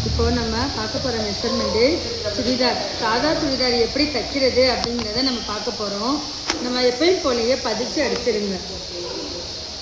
இப்போது நம்ம பார்க்க போகிற மெஷர்மெண்ட்டு சுடிதார், சாதா சுடிதார் எப்படி தைக்கிறது அப்படிங்கிறத நம்ம பார்க்க போகிறோம். நம்ம எப்பயும் போலயே பதிச்சு அடிச்சிருங்க.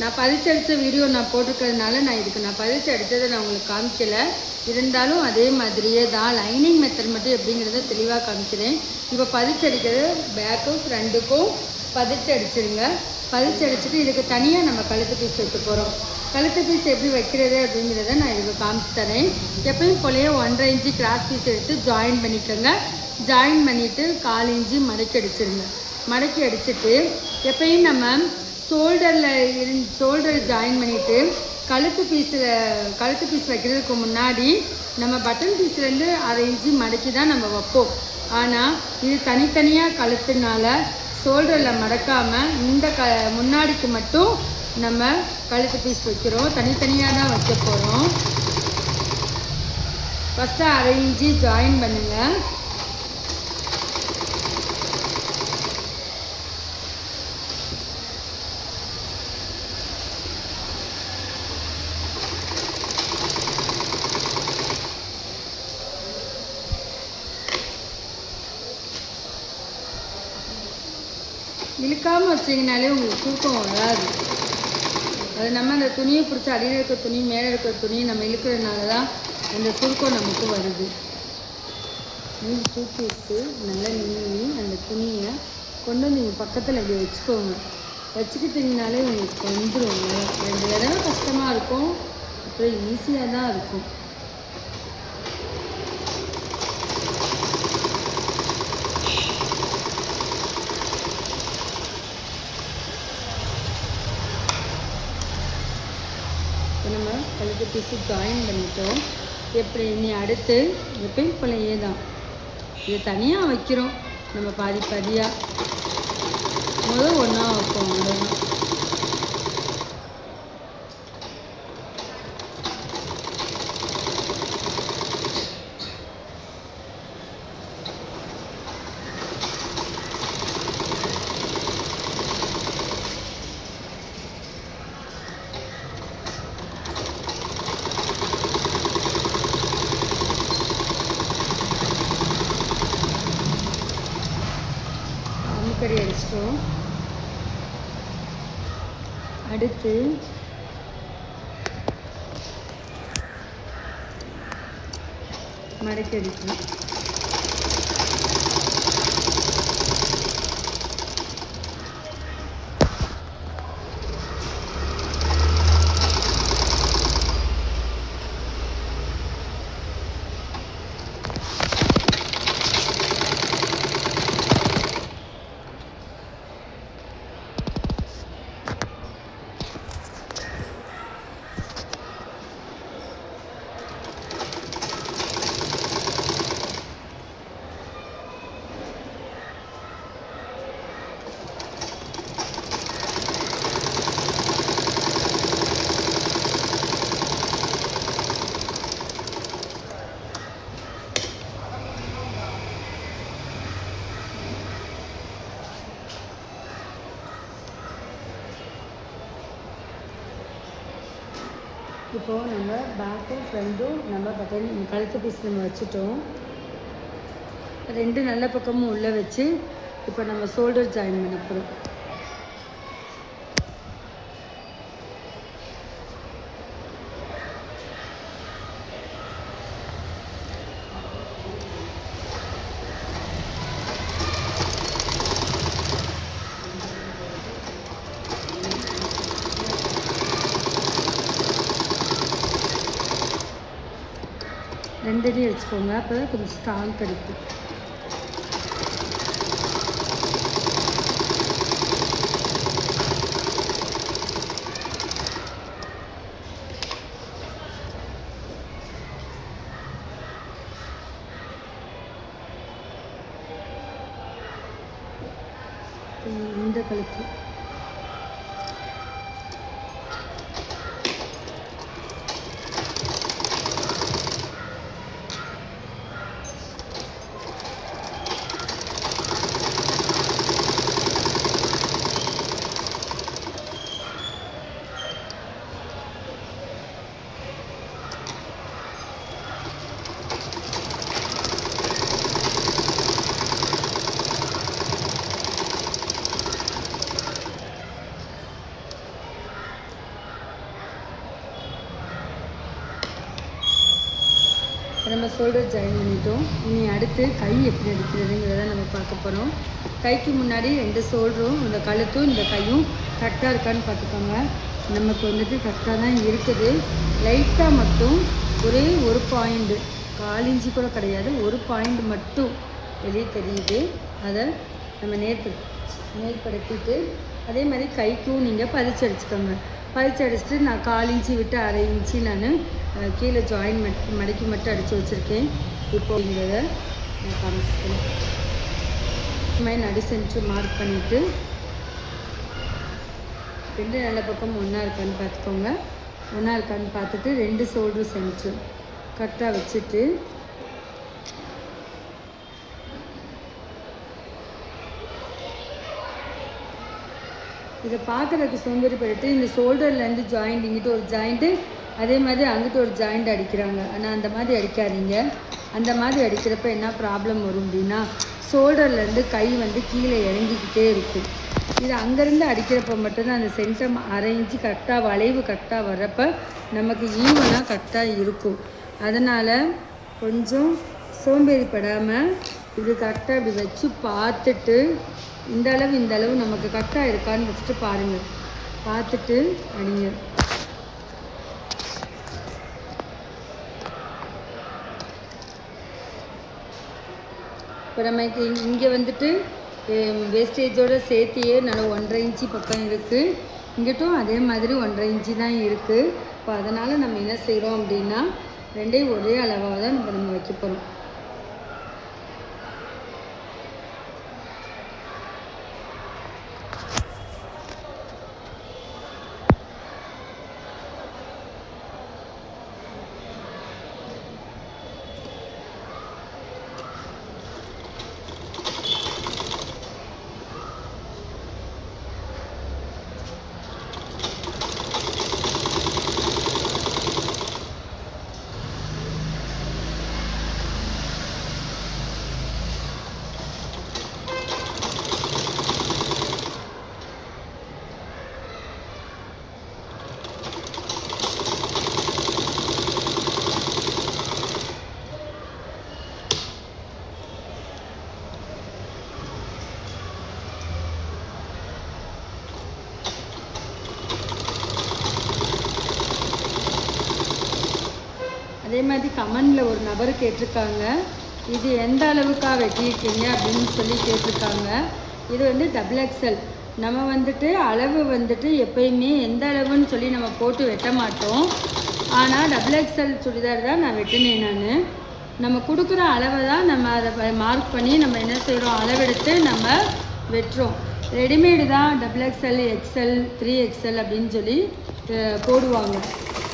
நான் பதிச்சு அடித்த வீடியோ நான் போட்டிருக்கிறதுனால நான் பதிச்சு அடித்ததை நான் உங்களுக்கு காமிக்கலை. இருந்தாலும் அதே மாதிரியே தான் லைனிங் மெத்தட் மட்டும் எப்படிங்கிறத தெளிவாக காமிக்கிறேன். இப்போ பதிச்சு அடிக்கிறது பேக்கும் ஃப்ரண்ட்டுக்கும் பதிச்சு அடிச்சிருங்க. பதிச்சு அடிச்சுட்டு இதுக்கு தனியாக நம்ம கழுத்து பீஸ் வைக்க போகிறோம். கழுத்து பீஸ் எப்படி வைக்கிறது அப்படிங்கிறத நான் இதுக்கு காமிச்சு தரேன். எப்பயும் போலயே 1.5 இன்ச்சு கிராஸ் பீஸ் எடுத்து ஜாயின் பண்ணிக்கோங்க. ஜாயின் பண்ணிவிட்டு 1/4 இன்ச்சு மடக்கி அடிச்சிருங்க. மடக்கி அடிச்சுட்டு எப்பயும் நம்ம ஷோல்டர் ஜாயின் பண்ணிவிட்டு கழுத்து பீஸ் வைக்கிறதுக்கு முன்னாடி நம்ம பட்டன் பீஸ்லேருந்து 1/2 இன்ச்சு மடக்கி தான் நம்ம வைப்போம். ஆனால் இது தனித்தனியாக கழுத்துனால ஷோல்டரில் மடக்காமல் இந்த முன்னாடிக்கு மட்டும் நம்ம கழுத்து பீஸ் வைக்கிறோம். தனித்தனியாக தான் வைக்க போகிறோம். ஃபஸ்ட்டு 1/2 இன்ச்சு ஜாயின் பண்ணுங்கள். இழுக்காமல் வச்சிங்கனாலே உங்களுக்கு தூக்கம் வராது. அது நம்ம அந்த துணியை பிடிச்சி அடியில் இருக்கிற துணி மேலே இருக்கிற துணியை நம்ம இழுக்கிறதுனால தான் அந்த சுருக்கம் நமக்கு வருது. தூக்கி விட்டு நல்லா நீவி அந்த துணியை கொண்டு வந்து நீங்கள் பக்கத்தில் இப்படி வச்சுக்கோங்க. வச்சுக்கிட்டிங்கனாலே உங்களுக்கு வந்துடும். 2 தடவை கஷ்டமாக இருக்கும், அப்புறம் ஈஸியாக தான் இருக்கும். நம்ம கழுத்து பீஸு ஜாயின் பண்ணிட்டோம். எப்படி இனி அடுத்து எப்பயும் போலயே தான் இதை தனியாக வைக்கிறோம். நம்ம பாதி பாதியாக ஒன்றா வைப்போம். அவ்வளோதான். கறி அடிச்சிட்டோம். அடுத்து மடக்கி அடிக்கணும். இப்போது நம்ம பேக்கும் ஃப்ரண்ட்டும் நம்ம பட்டன் கழுத்து பீஸ் நம்ம வச்சுட்டோம். 2 நல்ல பக்கமும் உள்ளே வச்சு இப்போ நம்ம ஷோல்டர் ஜாயின் பண்ண போகிறோம். ரெண்டையும் வச்சுக்கோங்க. அப்போ தான் கொஞ்சம் ஸ்ட்ராங் கிடைக்கும். இந்த கழுத்து நம்ம ஷோல்டர் ஜாயின் பண்ணிட்டோம். இனி அடுத்து கை எப்படி அடிக்கிறதுங்கிறத நம்ம பார்க்க போகிறோம். கைக்கு முன்னாடி 2 ஷோல்டரும் இந்த கழுத்தும் இந்த கையும் கரெக்டாக இருக்கான்னு பார்த்துக்கோங்க. நமக்கு வந்துட்டு கரெக்டாக தான் இருக்குது. லைட்டாக மட்டும் ஒரே ஒரு பாயிண்ட்டு, 1/4 இன்ச்சு கூட கிடையாது, ஒரு பாயிண்ட் மட்டும் வெளியே தெரியுது. அதை நம்ம நேர்படுத்திட்டு அதே மாதிரி கைக்கும் நீங்கள் பதிச்சு அடிச்சுக்கோங்க. பதிச்சு அடிச்சுட்டு நான் 1/4 இன்ச்சு விட்டு 1/2 இன்ச்சு நான் கீழே ஜாயின் மடக்கி மட்டும் அடித்து வச்சுருக்கேன். இப்போது இதை நான் காமிச்சிக்கிறேன். இந்த மாதிரி நடு சென்டர் மார்க் பண்ணிவிட்டு 2 நல்ல பக்கம் ஒன்றா இருக்கான்னு பார்த்துக்கோங்க. ஒன்றா இருக்கான்னு பார்த்துட்டு 2 ஷோல்டர் சென்டர் கரெக்டாக வச்சுட்டு இதை பார்க்குறதுக்கு சோம்பேறிப்பட்டு இந்த ஷோல்டர்லேருந்து ஜாயிண்ட் இங்கிட்ட ஒரு ஜாயிண்ட்டு, அதே மாதிரி அங்கிட்ட ஒரு ஜாயிண்ட் அடிக்கிறாங்க. ஆனால் அந்த மாதிரி அடிக்காதீங்க. அந்த மாதிரி அடிக்கிறப்ப என்ன ப்ராப்ளம் வரும் அப்படின்னா, ஷோல்டர்லேருந்து கை வந்து கீழே இறங்கிக்கிட்டே இருக்கும். இது அங்கேருந்து அடிக்கிறப்ப மட்டும்தான் அந்த சென்டர் 1/2 இன்ச்சு கரெக்டாக வளைவு கரெக்டாக வர்றப்ப நமக்கு ஈவனாக கரெக்டாக இருக்கும். அதனால் கொஞ்சம் சோம்பேறிப்படாமல் இது கரெக்டாக இப்படி வச்சு பார்த்துட்டு இந்த அளவு நமக்கு கரெக்டாக இருக்கான்னு வச்சுட்டு பாருங்கள். பார்த்துட்டு அடிங்க. இப்போ நமக்கு இங்கே வந்துட்டு வேஸ்டேஜோடு சேர்த்தியே நல்லா 1/2 இன்ச்சு பக்கம் இருக்குது. இங்கிட்டும் அதே மாதிரி 1/2 இன்ச்சு தான் இருக்குது. இப்போ அதனால் நம்ம என்ன செய்கிறோம் அப்படின்னா 2ஐயும் ஒரே அளவாக தான் நம்ம வைக்க போகிறோம். அதே மாதிரி கமெண்டில் ஒரு நபர் கேட்டிருக்காங்க, இது எந்த அளவுக்காக வெட்டியிருக்கீங்க அப்படின்னு சொல்லி கேட்டிருக்காங்க. இது வந்து XXL. நம்ம வந்துட்டு அளவு வந்துட்டு எப்பயுமே எந்த அளவுன்னு சொல்லி நம்ம போட்டு வெட்ட மாட்டோம். ஆனால் XXL சுடிதார் தான் நான் வெட்டினேன். நம்ம கொடுக்குற அளவை தான் நம்ம அதை மார்க் பண்ணி நம்ம என்ன செய்கிறோம், அளவெடுத்து நம்ம வெட்டுறோம். ரெடிமேடு தான் XXL, XL, 3XL அப்படின்னு சொல்லி போடுவாங்க.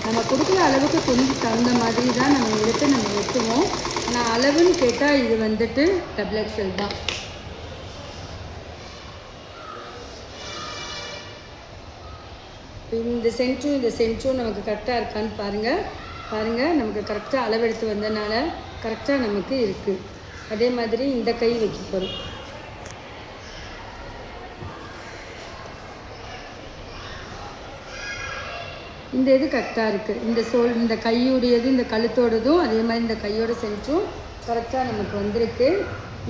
நம்ம கொடுக்குற அளவுக்கு கொஞ்சம் தகுந்த மாதிரி தான் நம்ம எடுத்து நம்ம வெட்டுவோம். ஆனால் அளவுன்னு கேட்டால் இது வந்துட்டு XXL தான். இந்த சென்டரும் நமக்கு கரெக்டாக இருக்கான்னு பாருங்கள். நமக்கு கரெக்டாக அளவெடுத்து வந்ததுனால கரெக்டாக நமக்கு இருக்குது. அதே மாதிரி இந்த கை வைக்க போகிறோம். இந்த இது கரெக்டாக இருக்குது. இந்த கையுடையது இந்த கழுத்தோடதும் அதே மாதிரி இந்த கையோட சென்டரும் கரெக்டாக நமக்கு வந்திருக்கு.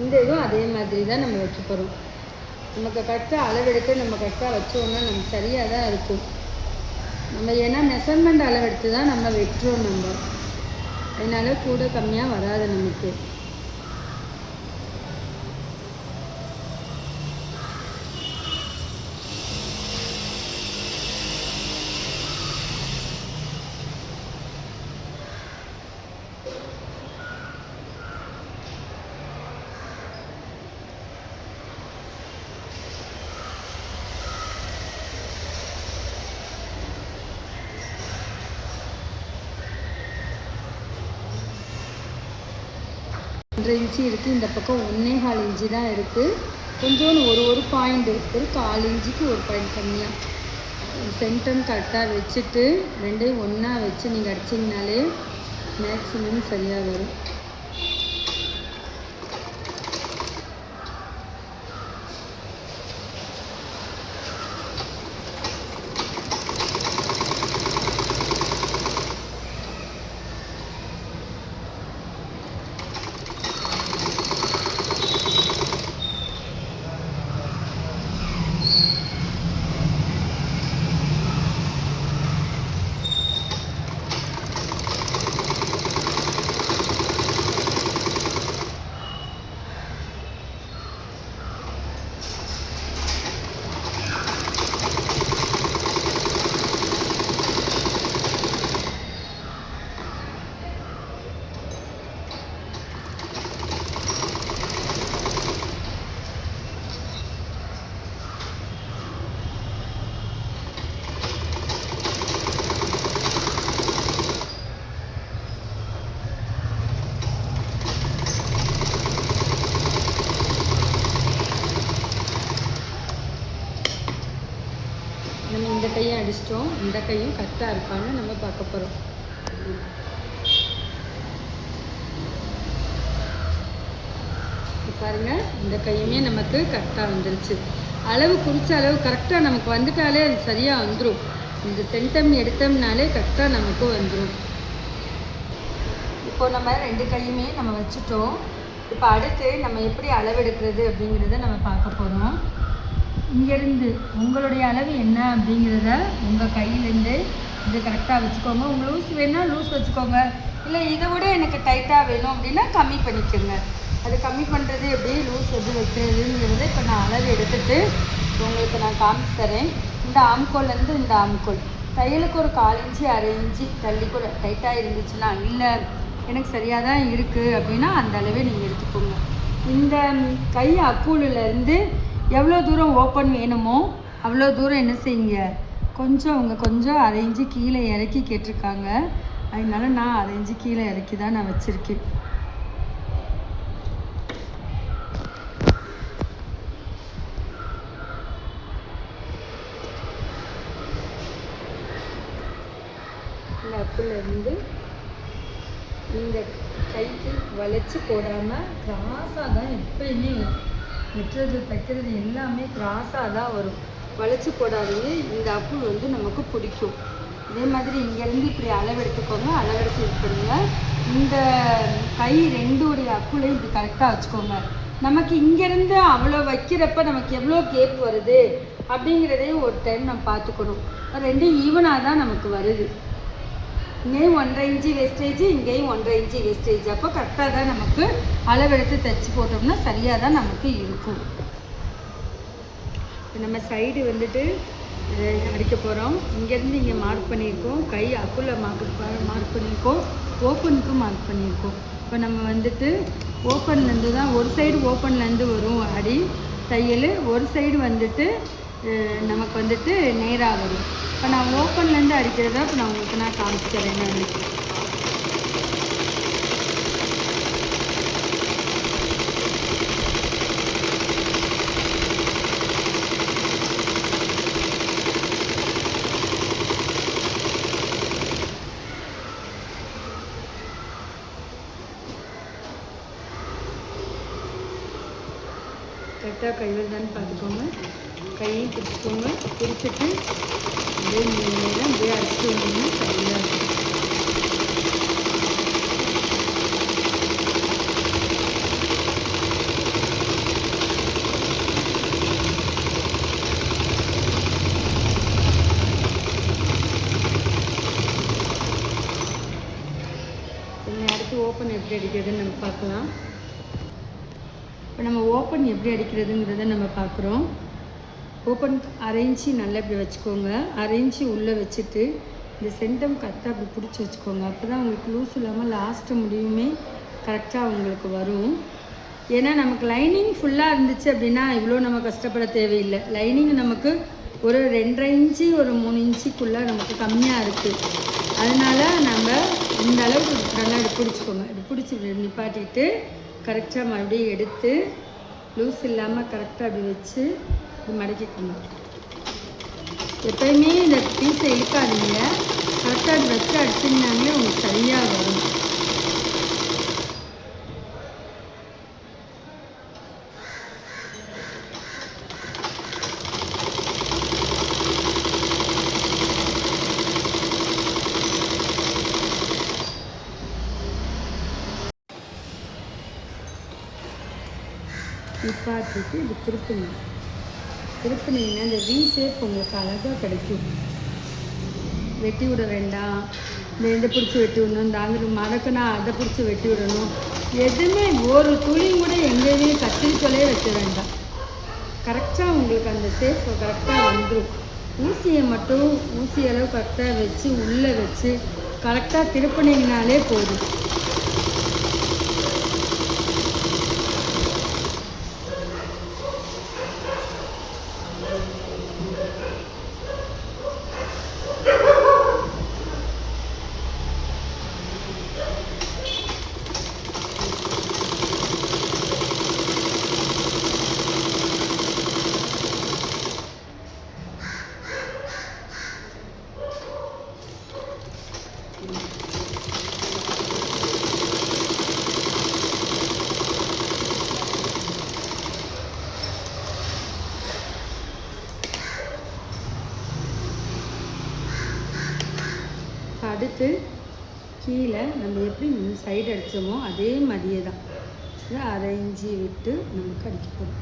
இந்த இதுவும் அதே மாதிரி தான் நம்ம வைக்க போகிறோம். நமக்கு கரெக்டாக அளவெடுத்து நம்ம கரெக்டாக வச்சோம்னா நம்ம சரியாக தான் இருக்கும். நம்ம ஏன்னா மெஷர்மெண்ட் அளவெடுத்து தான் நம்ம வெட்டுறோம். அதனால கூட கம்மியாக வராது நமக்கு. ஒன்றரை இன்ச்சு இருக்குது. இந்த பக்கம் 1.25 இன்ச்சு தான் இருக்குது. கொஞ்சோன்னு ஒரு பாயிண்ட்டு, ஒரு 1/4 இன்ச்சுக்கு ஒரு பாயிண்ட் கம்மியாக சென்டர் கரெக்டாக வச்சுட்டு 2ஐயும் ஒன்றா வச்சு நீங்கள் அடிச்சிங்கனாலே மேக்ஸிமம் சரியாக வரும். நம்ம இந்த கையும் அடிச்சிட்டோம், இந்த கையும் கரெக்டாக இருக்கான்னு நம்ம பார்க்க போகிறோம். பாருங்கள், இந்த கையுமே நமக்கு கரெக்டாக வந்துருச்சு. அளவு குறித்த அளவு கரெக்டாக நமக்கு வந்துட்டாலே அது சரியாக வந்துடும். இந்த சென்டம் எடுத்தோம்னாலே கரெக்டாக நமக்கு வந்துடும். இப்போ நம்ம 2 கையுமே நம்ம வச்சுட்டோம். இப்போ அடுத்து நம்ம எப்படி அளவெடுக்கிறது அப்படிங்கிறத நம்ம பார்க்க போகிறோம். இங்கேருந்து உங்களுடைய அளவு என்ன அப்படிங்கிறத உங்கள் கையிலேருந்து இது கரெக்டாக வச்சுக்கோங்க. உங்கள் லூஸ் வேணுன்னா லூஸ் வச்சுக்கோங்க, இல்லை இதை விட எனக்கு டைட்டாக வேணும் அப்படின்னா கம்மி பண்ணிக்கோங்க. அது கம்மி பண்ணுறது எப்படி, லூஸ் எது வைக்கிறதுங்கிறத இப்போ நான் அளவு எடுத்துகிட்டு உங்களுக்கு நான் காமிச்சு தரேன். இந்த ஆம்கோல்லேருந்து இந்த ஆம்கோல் தையலுக்கு ஒரு 1/4 இன்ச்சு 1/2 இன்ச்சு தள்ளி கூட டைட்டாக இருந்துச்சுன்னா, இல்லை எனக்கு சரியாக தான் இருக்குது அப்படின்னா அந்த அளவே நீங்கள் எடுத்துக்கோங்க. இந்த கை அக்கூலிலேருந்து எவ்வளோ தூரம் ஓப்பன் வேணுமோ அவ்வளோ தூரம் என்ன செய்யுங்க, அவங்க கொஞ்சம் 1/2 இன்ச்சு கீழே இறக்கி கேட்டிருக்காங்க. அதனால நான் 1/2 இன்ச்சு கீழே இறக்கி தான் நான் வச்சுருக்கேன். இந்த அப்புலேருந்து இந்த கைக்கு வளைச்சி போடாமல் கிராஸாக தான் எப்பயுமே வரும். வெட்டுறது தைக்கிறது எல்லாமே கிராஸாக தான் வரும். வளைச்சி போடாதீங்க, இந்த அப்புள் வந்து நமக்கு பிடிக்கும். அதே மாதிரி இங்கேருந்து இப்படி அளவெடுத்துக்கோங்க, அளவெடுத்து இது பண்ணுங்கள். இந்த கை 2 அப்புளையும் இப்படி கரெக்டாக வச்சுக்கோங்க. நமக்கு இங்கேருந்து அவ்வளோ வைக்கிறப்ப நமக்கு எவ்வளோ கேப் வருது அப்படிங்கிறதையும் ஒரு டைம் நம்ம பார்த்துக்கணும். 2 ஈவனாக தான் நமக்கு வருது. இங்கேயும் 1/2 இன்ச்சு வேஸ்டேஜ், இங்கேயும் 1/2 இன்ச்சு வேஸ்டேஜ். அப்போ கரெக்டாக தான் நமக்கு அளவெடுத்து தைச்சி போட்டோம்னா சரியாக தான் நமக்கு இருக்கும். இப்போ நம்ம சைடு வந்துட்டு அடிக்க போகிறோம். இங்கேருந்து இங்கே மார்க் பண்ணியிருக்கோம், கை அக்குள்ள மார்க் பண்ணியிருக்கோம், ஓப்பனுக்கு மார்க் பண்ணியிருக்கோம். இப்போ நம்ம வந்துட்டு ஓப்பன்லேருந்து தான், ஒரு சைடு ஓப்பன்லேருந்து வரும் அடி தையல், ஒரு சைடு வந்துட்டு நமக்கு வந்துட்டு நேராக வரும். இப்போ நான் ஓப்பன்லேருந்து அடிக்கிறதா இப்போ நான் உங்களுக்கு நான் காமிச்சிக்கிறேன். கரெக்டாக கை வருதான்னு பார்த்துக்கோங்க. கையும் பிடிச்சிக்கோங்க, பிடிச்சிட்டு அப்படியே நேரம் அப்படியே அடிச்சுட்டு வந்தீங்கன்னா சரியாக இருக்கும். அடுத்து ஓப்பன் எப்படி அடிக்கிறதுன்னு நம்ம பார்க்கலாம். இப்போ நம்ம ஓப்பன் எப்படி அடிக்கிறதுங்கிறத நம்ம பார்க்குறோம். ஓப்பன் 1/2 இன்ச்சு நல்லா இப்படி வச்சுக்கோங்க. 1/2 இன்ச்சு உள்ளே வச்சுட்டு இந்த சென்டம் கரெக்டாக அப்படி பிடிச்சி வச்சுக்கோங்க. அப்போ தான் உங்களுக்கு லூஸ் இல்லாமல் லாஸ்ட்டு முடிவுமே கரெக்டாக உங்களுக்கு வரும். ஏன்னா நமக்கு லைனிங் ஃபுல்லாக இருந்துச்சு அப்படின்னா இவ்வளோ நம்ம கஷ்டப்பட தேவையில்லை. லைனிங் நமக்கு ஒரு 2.5 இன்ச்சு ஒரு 3 இன்ச்சுக்குள்ளே நமக்கு கம்மியாக இருக்குது. அதனால் நம்ம இந்த அளவுக்கு நல்லா இப்படி பிடிச்சிக்கோங்க. இப்படி பிடிச்சி நிப்பாட்டிட்டு கரெக்டாக மறுபடியும் எடுத்து லூஸ் இல்லாமல் கரெக்டாக அப்படி வச்சு இப்படி மடக்கிக்கோங்க. எப்போயுமே இந்த பீஸை இழுக்காதீங்க, கரெக்டாக அப்படி வச்சு அடிச்சிருந்தாங்களே உங்களுக்கு சரியாக வரும். நிப்பாட்டிட்டு இது திருப்பினீங்கன்னா இந்த வி ஷேப் உங்களுக்கு அழகாக கிடைக்கும். வெட்டி விட வேண்டாம், இந்த பிடிச்சி வெட்டி விடணும், இந்த அங்கிட்டு மடக்குனா அதை பிடிச்சி வெட்டி விடணும், எதுவுமே ஒரு துளியும் கூட எங்கேயுமே கத்திரிக்கோலே வைக்க வேண்டாம். கரெக்டாக உங்களுக்கு அந்த ஷேப் கரெக்டாக வந்துடும். ஊசியை மட்டும் ஊசி அளவு கரெக்டாக வச்சு உள்ளே வச்சு கரெக்டாக திருப்பினீங்கனாலே போதும். அடுத்து கீழே நம்ம எப்படி சைடு அடித்தோமோ அதே மாதிரியே தான் இதை 1/2 இன்ச்சு விட்டு நமக்கு அடிக்க போகிறோம்.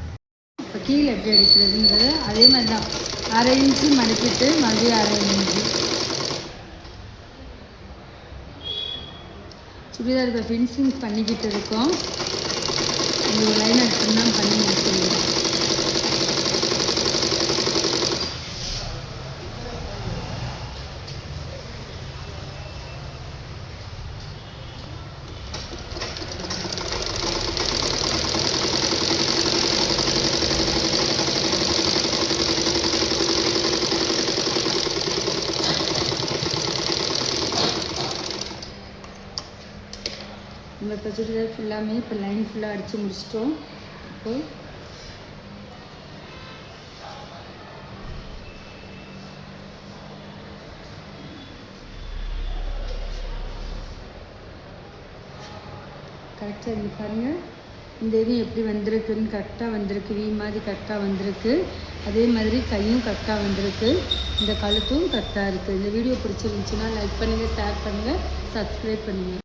இப்போ கீழே எப்படி அடிக்கிறதுங்கிறத அதே மாதிரி தான் 1/2 இன்ச்சு மடிக்கிட்டு மறுபடியும் 1/2 இன்ச்சு. சுடிதார் இப்போ ஃபினிஷிங் பண்ணிக்கிட்டு இருக்கோம். ஒரு லைன் அடிச்சுன்னா பண்ணி முடிச்சுருவோம். நம்ம இப்போ சுடிதார் ஃபுல்லாமே இப்போ லைன் ஃபுல்லாக அடித்து முடிச்சிட்டோம். இப்போ கரெக்டாக இங்கே பாருங்கள், இந்த இதுவும் எப்படி வந்திருக்குன்னு கரெக்டாக வந்திருக்கு. வி மாதிரி கரெக்டாக வந்திருக்கு. அதே மாதிரி கையும் கரெக்டாக வந்திருக்கு. இந்த கழுத்தும் கரெக்டாக இருக்குது. இந்த வீடியோ பிடிச்சிருந்துச்சுன்னா லைக் பண்ணுங்கள், ஷேர் பண்ணுங்கள், சப்ஸ்கிரைப் பண்ணுங்கள்.